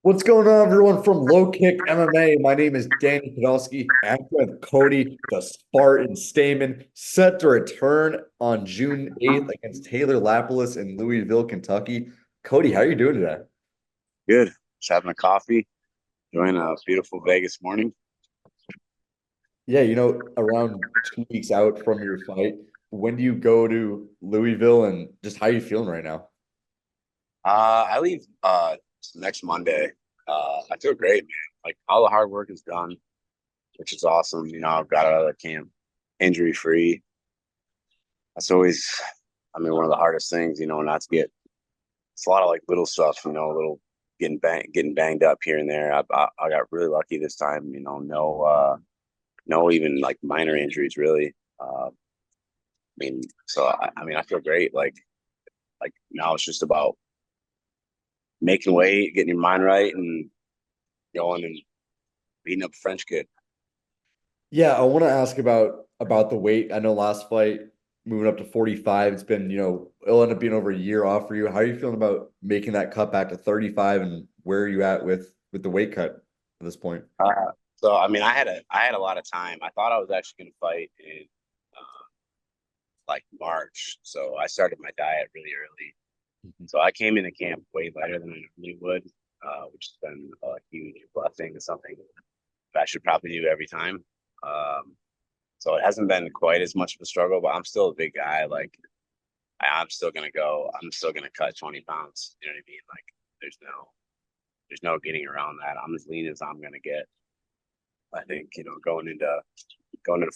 What's going on, everyone from LowKick MMA? My name is Danny Podolsky. I'm with Cody the Spartan Stamann, set to return on June 8th against Taylor Lapilus in Louisville, Kentucky. Cody, how are you doing today? Good. Just having a coffee, enjoying a beautiful Vegas morning. Yeah, around 2 weeks out from your fight, when do you go to Louisville and just how are you feeling right now? I leave next Monday. I feel great, man. Like all the hard work is done, which is awesome. I've got out of the camp injury free. That's always, one of the hardest things. Not to get. It's a lot of like little stuff. Little getting banged up here and there. I got really lucky this time. No even like minor injuries really. I feel great. Like now it's just about making weight, getting your mind right, and going and beating up a French kid. Yeah, I want to ask about the weight. I know last fight moving up to 45, it's been, it'll end up being over a year off for you. How are you feeling about making that cut back to 35 and where are you at with the weight cut at this point? I had a lot of time. I thought I was actually going to fight in like March, so I started my diet really early. Mhm. So I came into camp way lighter than I normally would, which has been a huge blessing and something that I should probably do every time. Um, so it hasn't been quite as much of a struggle, but I'm still a big guy. Like I'm still gonna go. I'm still gonna cut 20 pounds. You know what I mean? Like there's no getting around that. I'm as lean as I'm gonna get. I think going into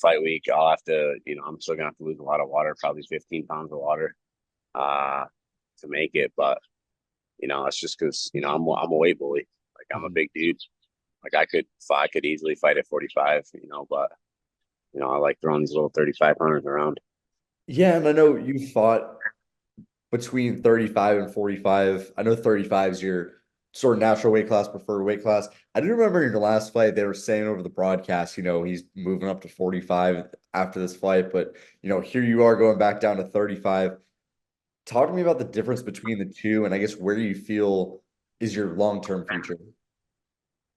fight week, I'll have to. I'm still gonna have to lose a lot of water, probably 15 pounds of water, uh, to make it. But it's just because I'm a weight bully. Like I'm a Mhm. big dude. Like I could easily fight at 45. But I like throwing these little 35 pounders around. Yeah, and I know you fought between 35 and 45. I know 35 is your sort of natural weight class, preferred weight class. I do remember in your last fight, they were saying over the broadcast, he's moving up to 45 after this fight, but here you are going back down to 35. Talk to me about the difference between the two, and I guess where you feel is your long-term future.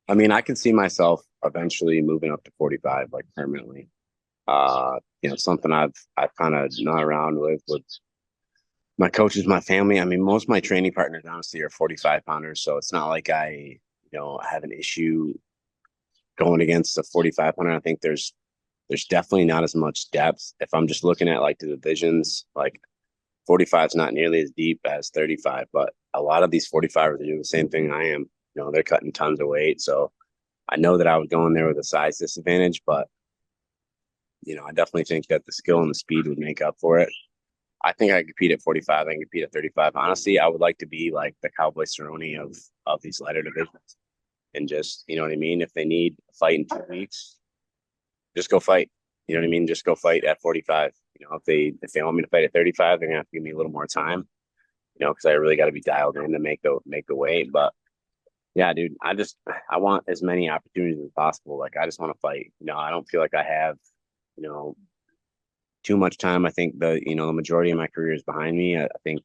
I can see myself eventually moving up to 45, like permanently. Something I've kind of not around with my coaches, my family. Most of my training partners honestly are 45 pounders, so it's not like I have an issue going against a 45 pounder. I think there's definitely not as much depth. If I'm just looking at like the divisions, like 45 is not nearly as deep as 35, but a lot of these 45ers are doing the same thing I am. They're cutting tons of weight, so I know that I would go in there with a size disadvantage, but I definitely think that the skill and the speed would make up for it. I think I can compete at 45. I can compete at 35. Honestly, I would like to be like the Cowboy Cerrone of these lighter divisions, and just what I mean. If they need a fight in 2 weeks, just go fight. You know what I mean? Just go fight at 45. If they want me to fight at 35, they're gonna have to give me a little more time. Because I really got to be dialed in to make the weight. But yeah, dude, I want as many opportunities as possible. Like I just want to fight. I don't feel like I have you know too much time. I think the majority of my career is behind me. I think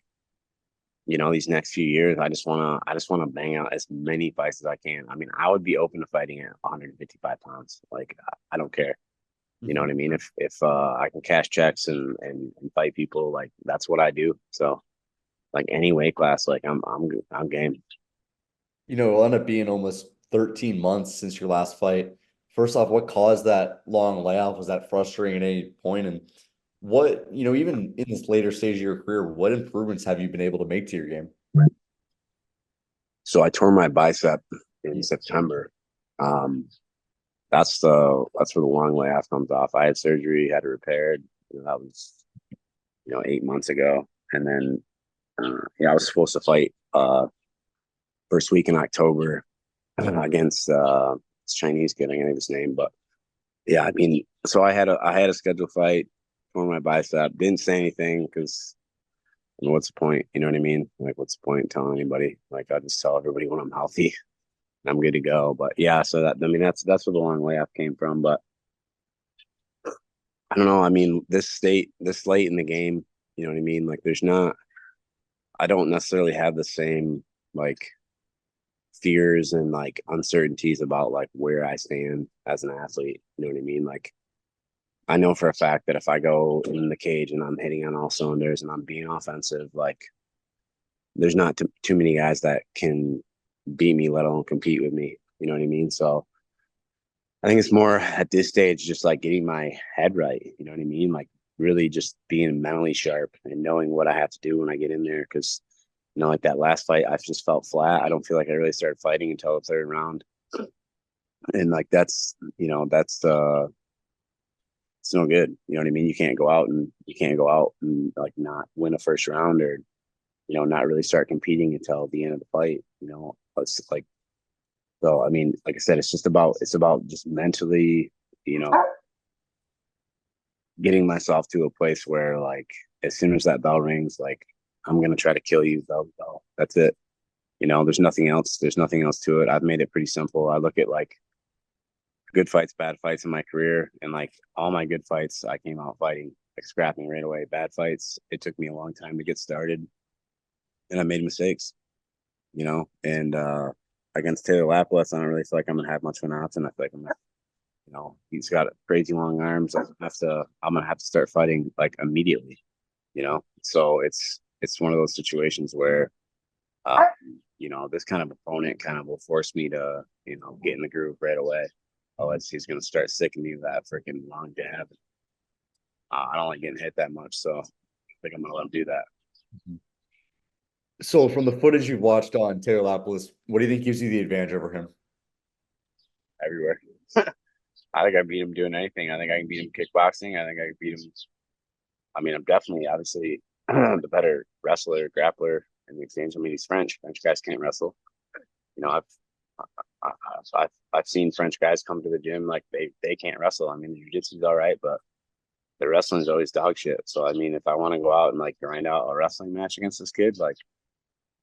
these next few years, I just wanna bang out as many fights as I can. I would be open to fighting at 155 pounds. Like I don't care. You know Mhm. what I mean? If I can cash checks and fight people, like that's what I do. So like any weight class, like I'm game. It'll end up being almost 13 months since your last fight. First off, what caused that long layoff? Was that frustrating at any point? And what, even in this later stage of your career, what improvements have you been able to make to your game? So I tore my bicep in September. Um, that's where the long layoff comes off. I had surgery, had it repaired. That was 8 months ago, and then I was supposed to fight first week in October against this Chinese kid. I can't his name, but yeah, so I had a scheduled fight for my bicep. Didn't say anything because what's the point? You know what I mean? Like, what's the point in telling anybody? Like, I just tell everybody when I'm healthy and I'm good to go. But yeah, so that's where the long layoff came from. But I don't know. This late in the game, you know what I mean? Like, I don't necessarily have the same like fears and like uncertainties about like where I stand as an athlete. You know what I mean? Like I know for a fact that if I go in the cage and I'm hitting on all cylinders and I'm being offensive, like there's not too many guys that can beat me, let alone compete with me. You know what I mean? So I think it's more at this stage, just like getting my head right. You know what I mean? Like really just being mentally sharp and knowing what I have to do when I get in there. Cause, like that last fight, I just felt flat. I don't feel like I really started fighting until the third round. And like, it's no good. You know what I mean? You can't go out and like not win a first round or, not really start competing until the end of the fight. It's like, so, I mean, like I said, it's about just mentally, you know, getting myself to a place where like, as soon as that bell rings, like I'm going to try to kill you. Bell. That's it. There's nothing else. There's nothing else to it. I've made it pretty simple. I look at like good fights, bad fights in my career, and like all my good fights, I came out fighting, like scrapping right away. Bad fights, it took me a long time to get started, and I made mistakes, and against Taylor Lapilus, I don't really feel like I'm gonna have much of an option. I feel like he's got crazy long arms. I'm gonna have to start fighting like immediately, So it's one of those situations where, uh, this kind of opponent kind of will force me to, get in the groove right away. Otherwise, he's gonna start sicking me with that freaking long jab. I don't like getting hit that much, so I think I'm gonna let him do that. So from the footage you've watched on Taylor Lapilus, what do you think gives you the advantage over him? Everywhere. I think I beat him doing anything. I think I can beat him kickboxing. I think I can beat him. I mean, I'm definitely, obviously, the better wrestler, grappler in the exchange. I mean, he's French. French guys can't wrestle. I've seen French guys come to the gym like they can't wrestle. I mean, the jiu-jitsu's all right, but the wrestling's always dog shit. So I mean, if I want to go out and like grind out a wrestling match against this kid, like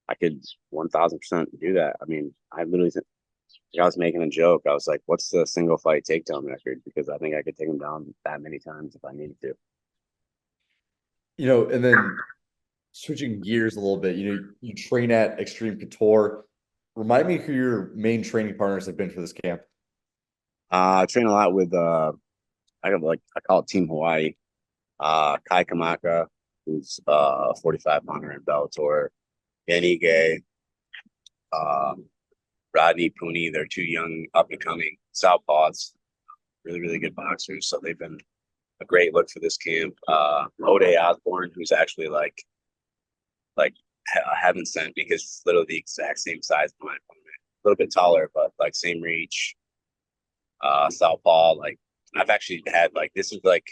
I could 1000% do that. I mean, I literally I was making a joke. I was like, "What's the single fight takedown record?" Because I think I could take him down that many times if I needed to. And then switching gears a little bit, you train at Extreme Couture. Remind me who your main training partners have been for this camp. I train a lot with I call it Team Hawaii. Kai Kamaka, who's 45 pounder in Bellator, Danny Gay, uh, Rodney Pooney. They're two young up and coming southpaws, really really good boxers. So they've been a great look for this camp. Ode Osborne, who's actually like heaven sent because he's literally the exact same size as my opponent. A little bit taller, but like same reach. Southpaw, like I've actually had like this is like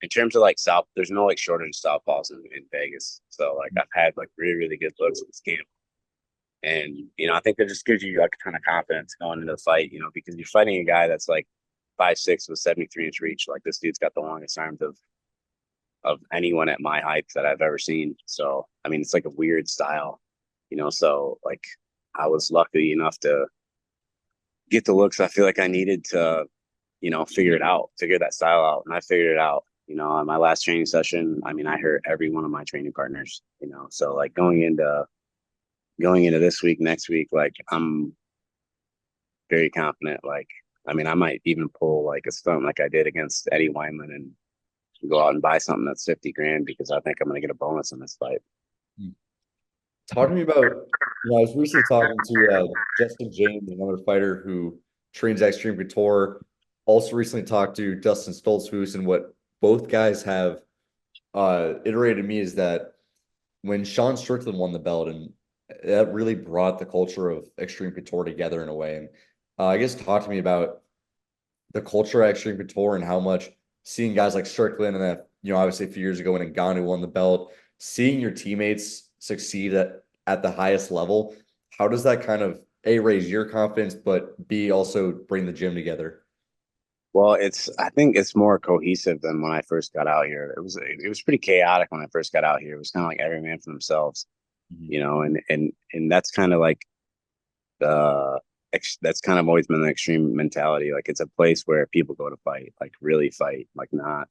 in terms of like South, there's no like shortage of southpaws in Vegas. So like I've had like really, really good looks at this camp. And I think that just gives you like a ton of confidence going into the fight, because you're fighting a guy that's like 5'6" with 73-inch reach. Like this dude's got the longest arms of anyone at my height that I've ever seen. So I mean it's like a weird style, so like I was lucky enough to get the looks I feel like I needed to, figure that style out. And I figured it out, on my last training session. I mean, I hurt every one of my training partners, so like going into this week, next week, like I'm very confident. Like, I mean, I might even pull like a stunt like I did against Eddie Weinman and go out and buy something that's 50 grand because I think I'm going to get a bonus in this fight. Talk to me about, I was recently talking to Justin James, another fighter who trains at Extreme Couture. Also recently talked to Dustin Stoltzfus, and what both guys have iterated to me is that when Sean Strickland won the belt, and that really brought the culture of Extreme Couture together in a way. And I guess talk to me about the culture at Extreme Couture and how much seeing guys like Strickland and then, obviously a few years ago when Ngannou won the belt, seeing your teammates succeed at the highest level, how does that kind of A, raise your confidence, but B, also bring the gym together? Well, I think it's more cohesive than when I first got out here. It was pretty chaotic when I first got out here. It was kind of like every man for themselves, and that's kind of like the that's kind of always been the extreme mentality. Like it's a place where people go to fight, like really fight, like not,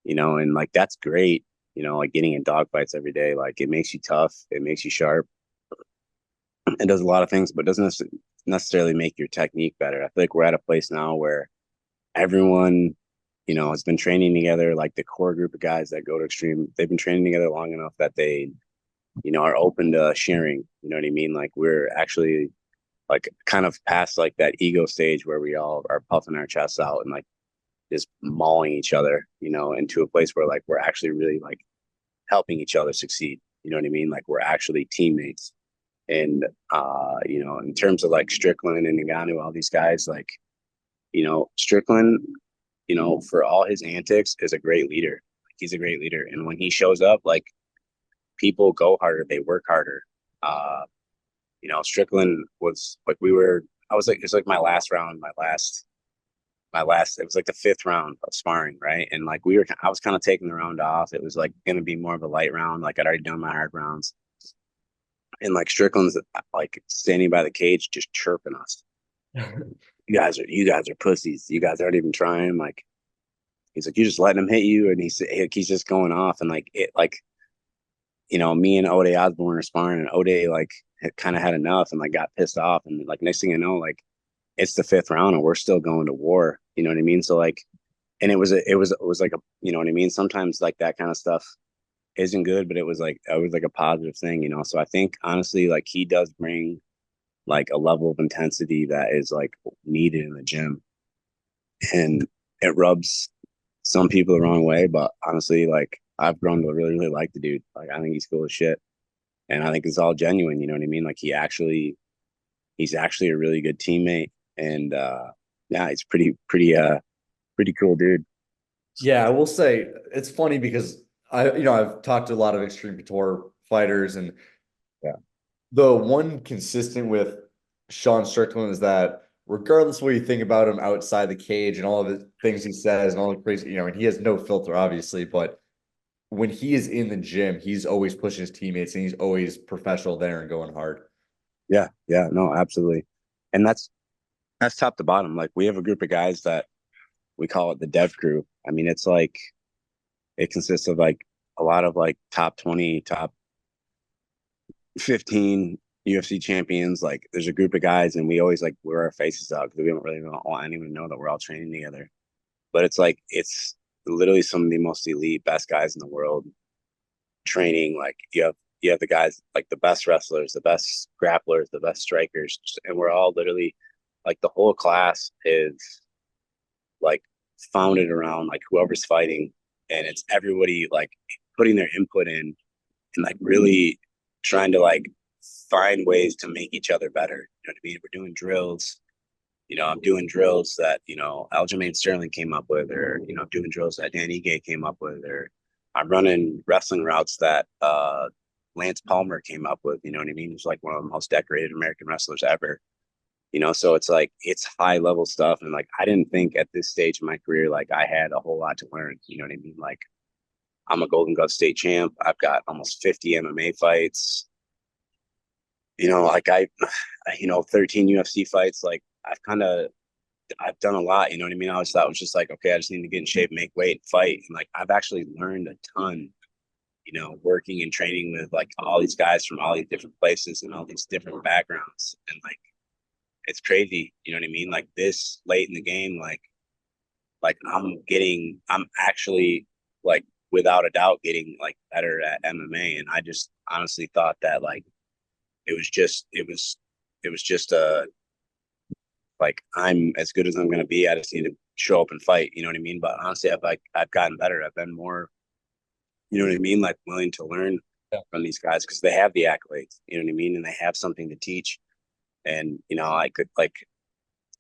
and like that's great. Like getting in dog fights every day, like it makes you tough, it makes you sharp. It does a lot of things, but doesn't necessarily make your technique better. I feel like we're at a place now where everyone, has been training together. Like the core group of guys that go to Extreme, they've been training together long enough that they, are open to sharing. You know what I mean? Like we're actually like kind of past like that ego stage where we all are puffing our chests out and like just mauling each other, into a place where like we're actually really like helping each other succeed. You know what I mean? Like we're actually teammates. And in terms of like Strickland and Ngannou, all these guys, like, Strickland, for all his antics, is a great leader. Like, he's a great leader. And when he shows up, like people go harder, they work harder. Strickland was like I was like, it's like my last round, it was like the fifth round of sparring, right? And like I was kind of taking the round off. It was like going to be more of a light round. Like I'd already done my hard rounds. And like Strickland's like standing by the cage, just chirping us. You guys are pussies. You guys aren't even trying. Like he's like, you just letting him hit you, and he's just going off. And like it, like me and Ode Osborne are sparring, and Ode like kind of had enough and like got pissed off. And like next thing you know, like it's the fifth round, and we're still going to war. You know what I mean? So like, and it was like a, you know what I mean? Sometimes like that kind of stuff isn't good, but it was like a positive thing. So I think honestly, like he does bring like a level of intensity that is like needed in the gym, and it rubs some people the wrong way. But honestly, like I've grown to really, really like the dude. Like I think he's cool as shit, and I think it's all genuine. You know what I mean? Like he's actually a really good teammate, and yeah, he's pretty cool dude. Yeah, I will say it's funny because I've talked to a lot of extreme couture fighters, and Yeah, the one consistent with Sean Strickland is that regardless of what you think about him outside the cage and all of the things he says and all the crazy, and he has no filter, obviously, but when he is in the gym, he's always pushing his teammates and he's always professional there and going hard. yeah, no, absolutely, and that's top to bottom. Like we have a group of guys that we call it the dev crew. I mean, it's like it consists of like a lot of like top 20, top 15 UFC champions. Like there's a group of guys, and we always like wear our faces out because we don't really want anyone to know that we're all training together. But it's literally some of the most elite, best guys in the world training. Like you have the guys like the best wrestlers, the best grapplers, the best strikers, and we're all literally like the whole class is like founded around like whoever's fighting, and it's everybody like putting their input in and like really trying to like find ways to make each other better. You know what I mean? We're doing drills. I'm doing drills that, Aljamain Sterling came up with, or, I'm doing drills that Dan Ige came up with, or I'm running wrestling routes that Lance Palmer came up with. You know what I mean? He's like one of the most decorated American wrestlers ever. So it's like it's high level stuff. And like I didn't think at this stage of my career like I had a whole lot to learn. You know what I mean? Like I'm a Golden Glove state champ. I've got almost 50 MMA fights. Like 13 UFC fights. Like I've done a lot. You know what I mean? I always thought it was just like, okay, I just need to get in shape, make weight, fight. And like I've actually learned a ton, working and training with like all these guys from all these different places and all these different backgrounds. And like it's crazy. You know what I mean? Like this late in the game, like I'm actually like without a doubt getting like better at MMA. And I just honestly thought that like it was just like I'm as good as I'm gonna be. I just need to show up and fight. You know what I mean? But honestly, I've gotten better. I've been more, you know what I mean, like willing to learn Yeah. from these guys because they have the accolades. You know what I mean, and they have something to teach. And I could like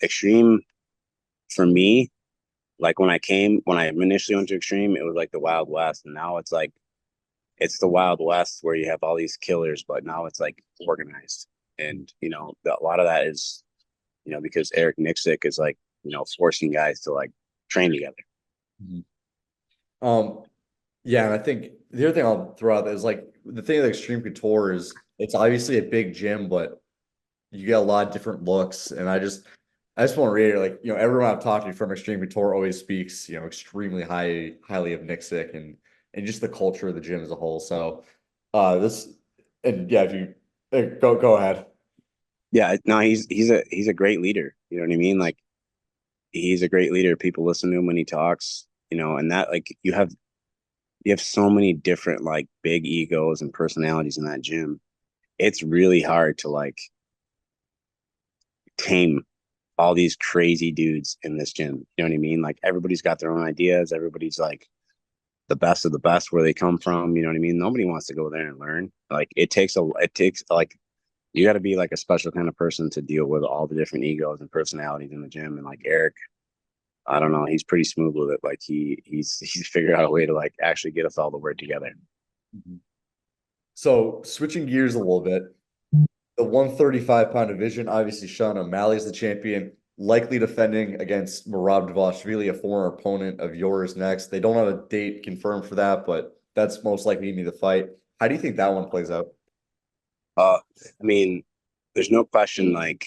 extreme for me. Like when I initially went to extreme, it was like the Wild West, and now it's like it's the Wild West where you have all these killers, but now it's like organized. And a lot of that is because Eric Nixick is like forcing guys to like train together. Mhm. Um, yeah, and I think the other thing I'll throw out is like the thing with Extreme Couture is it's obviously a big gym, but you get a lot of different looks. And I just want to reiterate, like, everyone I've talked to from Extreme Couture always speaks, extremely highly of Nixick and just the culture of the gym as a whole. So this and yeah, if you go ahead. Yeah, no, he's a great leader. You know what I mean? Like he's a great leader. People listen to him when he talks, and that like you have so many different like big egos and personalities in that gym. It's really hard to like tame all these crazy dudes in this gym. You know what I mean? Like everybody's got their own ideas. Everybody's like the best of the best where they come from. You know what I mean? Nobody wants to go there and learn. Like it takes like you got to be like a special kind of person to deal with all the different egos and personalities in the gym. And like Eric, I don't know, he's pretty smooth with it. Like he's figured out a way to like actually get us all to work together. Mhm. So switching gears a little bit, the 135-pound division, obviously Sean O'Malley's the champion, likely defending against Merab Dvalishvili, a former opponent of yours next. They don't have a date confirmed for that, but that's most likely to be the fight. How do you think that one plays out? I mean, there's no question. Like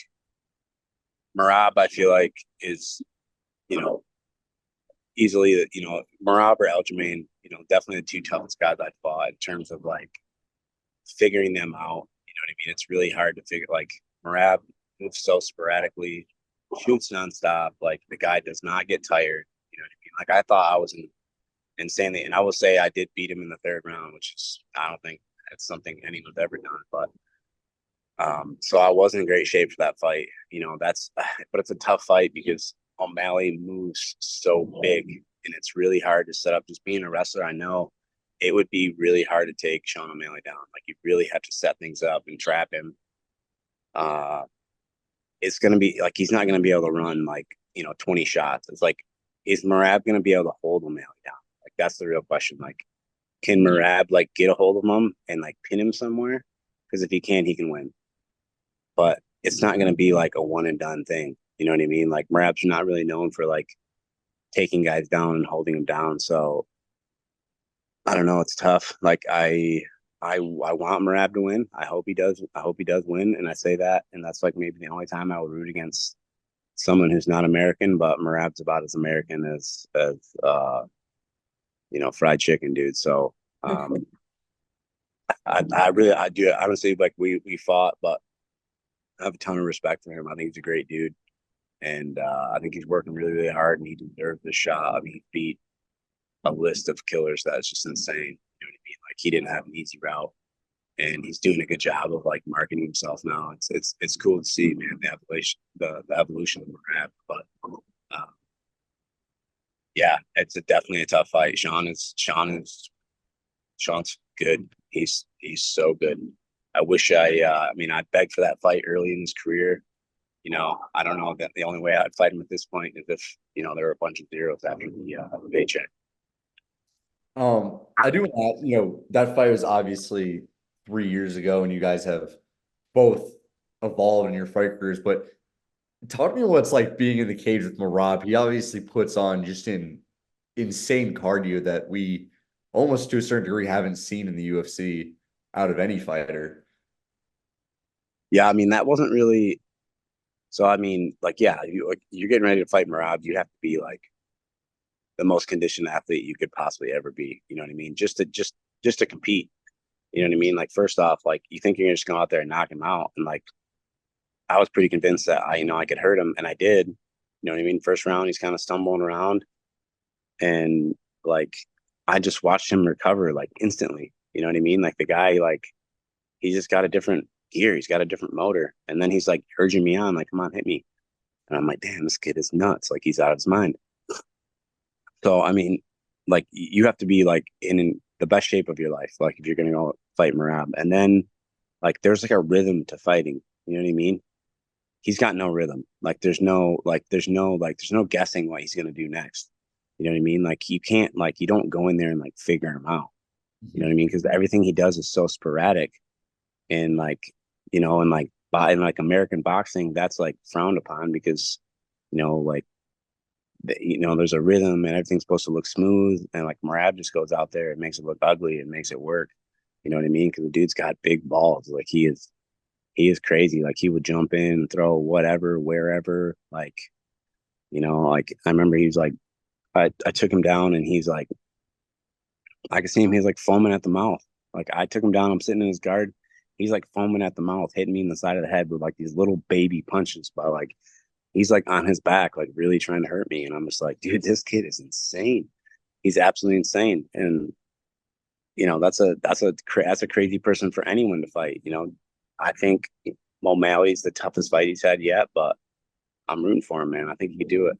Marab, I feel like is you know easily Marab or Aljamain, definitely the two toughest guys I fought in terms of like figuring them out. You know what I mean? It's really hard to figure. Like Marab moves so sporadically, shoots nonstop. Like the guy does not get tired. You know what I mean? Like I thought I was insanely, and I will say I did beat him in the third round, which is I don't think it's something anyone's ever done. But so I was in great shape for that fight. But it's a tough fight because O'Malley moves so big, and it's really hard to set up. Just being a wrestler, I know it would be really hard to take Sean O'Malley down. Like you really have to set things up and trap him. Uh, it's gonna be like he's not gonna be able to run like 20 shots. It's like is Marab gonna be able to hold O'Malley down? Like that's the real question. Like can Marab like get a hold of him and like pin him somewhere? Because if he can, he can win. But it's not going to be like a one and done thing. You know what I mean? Like Marab's not really known for like taking guys down and holding them down. So I don't know. It's tough. Like I want Marab to win. I hope he does. I hope he does win. And I say that, and that's like maybe the only time I would root against someone who's not American. But Marab's about as American as fried chicken, dude. So I really I do honestly like we fought, but I have a ton of respect for him. I think he's a great dude. And I think he's working really, really hard, and he deserves the shot. I mean, he beat a list of killers that's just insane. You know what I mean? Like he didn't have an easy route, and he's doing a good job of like marketing himself now. It's cool to see, man, the evolution of the rap. But um, yeah, it's definitely a tough fight. Sean's good. He's so good. I wish I mean I begged for that fight early in his career. I don't know that the only way I'd fight him at this point is if, there were a bunch of zeros after the paycheck. I do want to, that fight was obviously 3 years ago, and you guys have both evolved in your fight careers. But talk to me what it's like being in the cage with Marab. He obviously puts on just an insane cardio that we almost to a certain degree haven't seen in the UFC out of any fighter. Yeah, I mean that wasn't really so I mean, like yeah, you're getting ready to fight Marab, you have to be like the most conditioned athlete you could possibly ever be. You know what I mean? Just to compete. You know what I mean? Like first off, like you think you're just going out there and knock him out. And like I was pretty convinced that I could hurt him, and I did. You know what I mean? First round, he's kind of stumbling around, and like I just watched him recover like instantly. You know what I mean? Like the guy, like he just got a different gear, he's got a different motor, and then he's like urging me on, like, "Come on, hit me!" And I'm like, "Damn, this kid is nuts! Like he's out of his mind." So I mean, like you have to be like in the best shape of your life, like if you're gonna go fight Marab, and then like there's like a rhythm to fighting. You know what I mean? He's got no rhythm. Like there's no guessing what he's gonna do next. You know what I mean? Like you can't like you don't go in there and like figure him out. You know what I mean? Because everything he does is so sporadic, and like and like in like American boxing, that's like frowned upon because like there's a rhythm and everything's supposed to look smooth, and like Marab just goes out there and makes it look ugly and makes it work. You know what I mean? Because the dude's got big balls. Like he is crazy. Like he would jump in, throw whatever, wherever. Like I remember he was like, I took him down and he's like, I could see him. He's like foaming at the mouth. Like I took him down. I'm sitting in his guard. He's like foaming at the mouth, hitting me in the side of the head with like these little baby punches, but like he's like on his back, like really trying to hurt me. And I'm just like, dude, this kid is insane. He's absolutely insane. And that's a crazy person for anyone to fight. I think O'Malley's the toughest fight he's had yet, but I'm rooting for him, man. I think he could do it.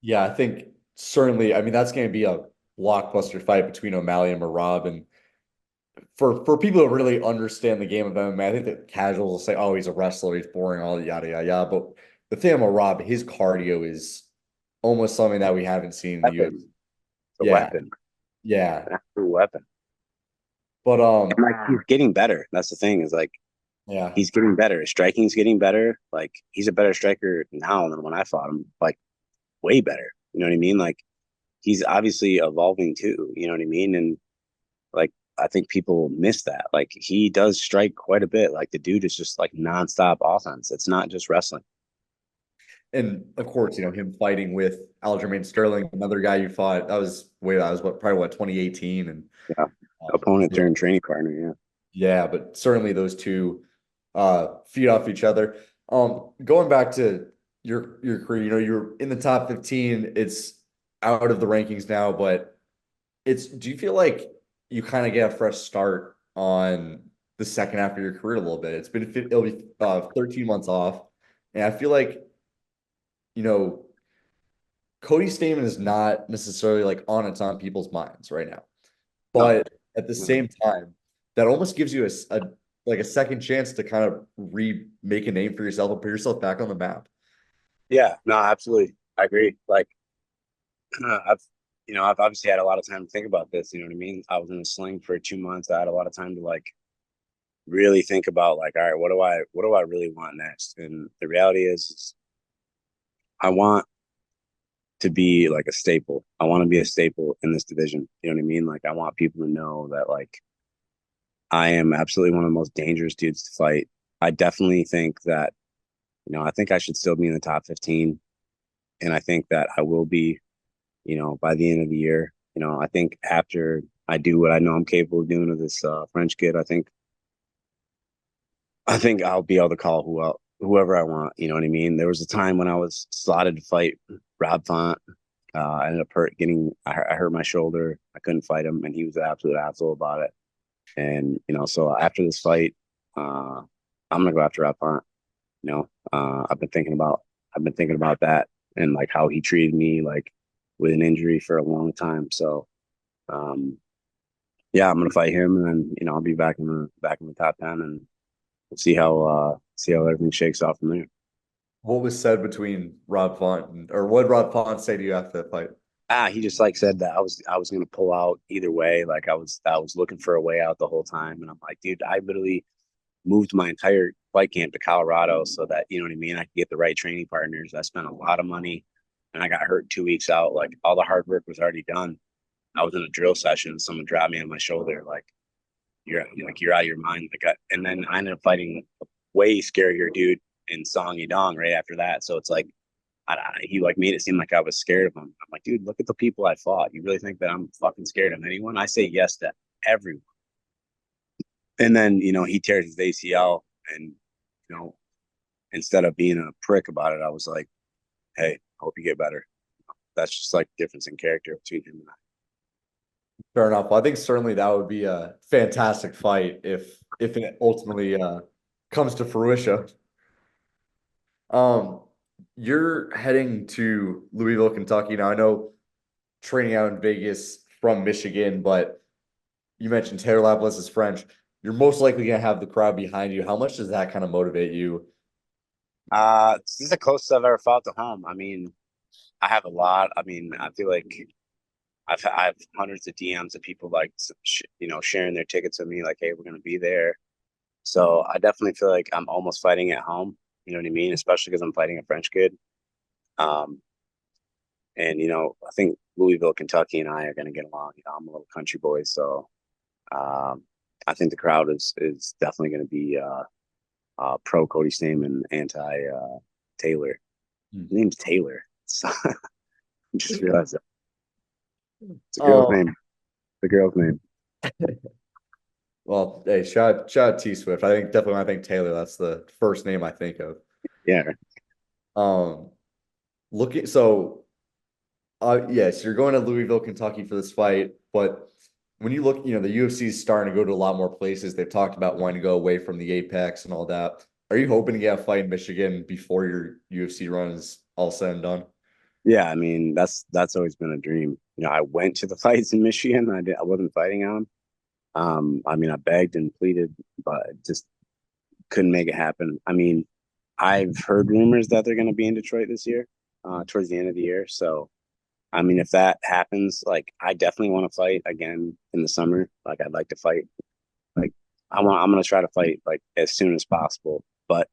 Yeah, I think certainly. I mean, that's going to be a blockbuster fight between O'Malley and Marab. And for people who really understand the game of MMA, I think that casuals will say, "Oh, he's a wrestler, he's boring, all yada yada yada." But the thing about Marab, his cardio is almost something that we haven't seen in the Weapon. UFC. It's a Yeah, weapon. yeah. An absolute weapon. But And like he's getting better. That's the thing, is like yeah. he's getting better. His striking's getting better. Like he's a better striker now than when I fought him. Like way better. You know what I mean? Like he's obviously evolving too. You know what I mean? And like I think people miss that. Like he does strike quite a bit. Like the dude is just like nonstop offense. It's not just wrestling. And of course, him fighting with Aljamain Sterling, another guy you fought. That was probably what, 2018. And Yeah. Opponent turned training partner. Yeah. yeah, but certainly those two feed off each other. Going back to your career, you're in the top 15. It's out of the rankings now, but do you feel like you kind of get a fresh start on the second half of your career a little bit? It'll be 13 months off, and I feel like, you know, Cody Stamann is not necessarily like on people's minds right now. No. But at the same time, that almost gives you like a second chance to kind of make a name for yourself and put yourself back on the map. Yeah. No. Absolutely. I agree. Like I've I've obviously had a lot of time to think about this. You know what I mean? I was in a sling for 2 months. I had a lot of time to like really think about like, all right, what do I really want next? And the reality is I want to be like a staple. I want to be a staple in this division. You know what I mean? Like I want people to know that like I am absolutely one of the most dangerous dudes to fight. I definitely think that, I think I should still be in the top 15. And I think that I will be, by the end of the year. I think after I do what I know I'm capable of doing with this French kid, I think I'll be able to call whoever I want. You know what I mean? There was a time when I was slotted to fight Rob Font. I ended up I hurt my shoulder. I couldn't fight him, and he was an absolute asshole about it. And so after this fight, I'm gonna go after Rob Font. I've been thinking about that and like how he treated me like with an injury for a long time. So um, yeah, I'm gonna fight him, and then I'll be back in the top 10, and we'll see how everything shakes off from there. What was said between Rob Font or what did Rob Font say to you after that fight? He just like said that I was gonna pull out either way. Like I was looking for a way out the whole time, and I'm like, dude, I literally moved my entire fight camp to Colorado so that you know what I mean. I could get the right training partners. I spent a lot of money, and I got hurt 2 weeks out. Like all the hard work was already done. I was in a drill session. Someone dropped me on my shoulder. Like you're out of your mind. And then I ended up fighting a way scarier dude in Song Yadong right after that. So it's like he like made it seem like I was scared of him. I'm like, dude, look at the people I fought. You really think that I'm fucking scared of anyone? I say yes to everyone. And then he tears his ACL, and instead of being a prick about it, I was like, hey, hope you get better. That's just like the difference in character between him and I. Fair enough. Well, I think certainly that would be a fantastic fight if it ultimately comes to fruition. Um, you're heading to Louisville, Kentucky. Now I know training out in Vegas from Michigan, but you mentioned Taylor Lapilus is French. You're most likely going to have the crowd behind you. How much does that kind of motivate you? This is the closest I've ever fought to home. I mean, I have a lot. I mean, I feel like I have hundreds of DMs of people like sharing their tickets with me, like, hey, we're gonna be there. So I definitely feel like I'm almost fighting at home. You know what I mean? Especially because I'm fighting a French kid. Um, and I think Louisville, Kentucky, and I are gonna get along. I'm a little country boy, so um, I think the crowd is definitely gonna be pro Cody Stamann, anti Taylor. Hmm. His name's Taylor. So I just realized that it's a girl's Um, name. The girl's name. Well, hey, shout out T Swift. I think definitely when I think Taylor, that's the first name I think of. Yeah. Um, looking so yes, you're going to Louisville, Kentucky for this fight, but when you look, the UFC is starting to go to a lot more places. They've talked about wanting to go away from the Apex and all that. Are you hoping to get a fight in Michigan before your UFC run is all said and done? Yeah, I mean that's always been a dream. I went to the fights in Michigan. I wasn't fighting on 'em. I mean, I begged and pleaded, but just couldn't make it happen. I mean, I've heard rumors that they're going to be in Detroit this year, towards the end of the year. So, I mean, if that happens, like, I definitely want to fight again in the summer. Like, I'd like to fight. Like, I'm going to try to fight like as soon as possible. But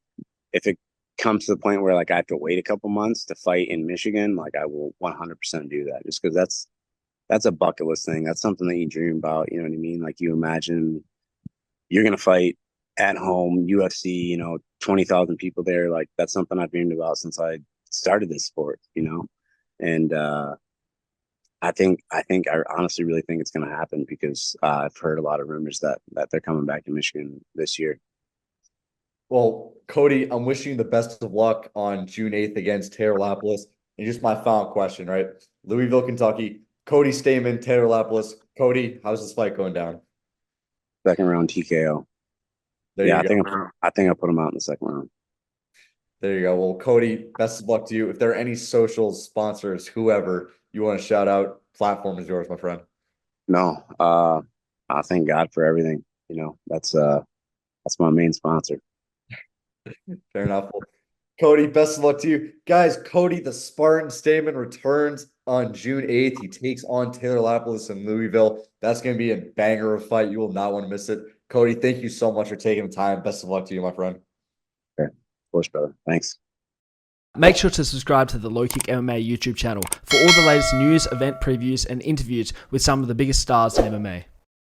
if it comes to the point where like I have to wait a couple months to fight in Michigan, like I will 100% do that, just because that's a bucket list thing. That's something that you dream about. You know what I mean? Like you imagine you're gonna fight at home, UFC, 20,000 people there. Like that's something I've dreamed about since I started this sport. And I honestly really think it's gonna happen because I've heard a lot of rumors that they're coming back to Michigan this year. Well, Cody, I'm wishing you the best of luck on June 8th against Taylor Lapilus. And just my final question, right? Louisville, Kentucky, Cody Stamann, Taylor Lapilus. Cody, how's this fight going down? Second round TKO. There Yeah, you I go. think I put him out in the second round. There you go. Well, Cody, best of luck to you. If there are any socials, sponsors, whoever you want to shout out, platform is yours, my friend. No, I thank God for everything. That's my main sponsor. Fair enough. Well, Cody, best of luck to you. Guys, Cody the Spartan Stamen returns on June 8th. He takes on Taylor Lapilus in Louisville. That's going to be a banger of a fight. You will not want to miss it. Cody, thank you so much for taking the time. Best of luck to you, my friend. Okay. Of course, brother. Thanks. Make sure to subscribe to the LowKick MMA YouTube channel for all the latest news, event previews, and interviews with some of the biggest stars in MMA.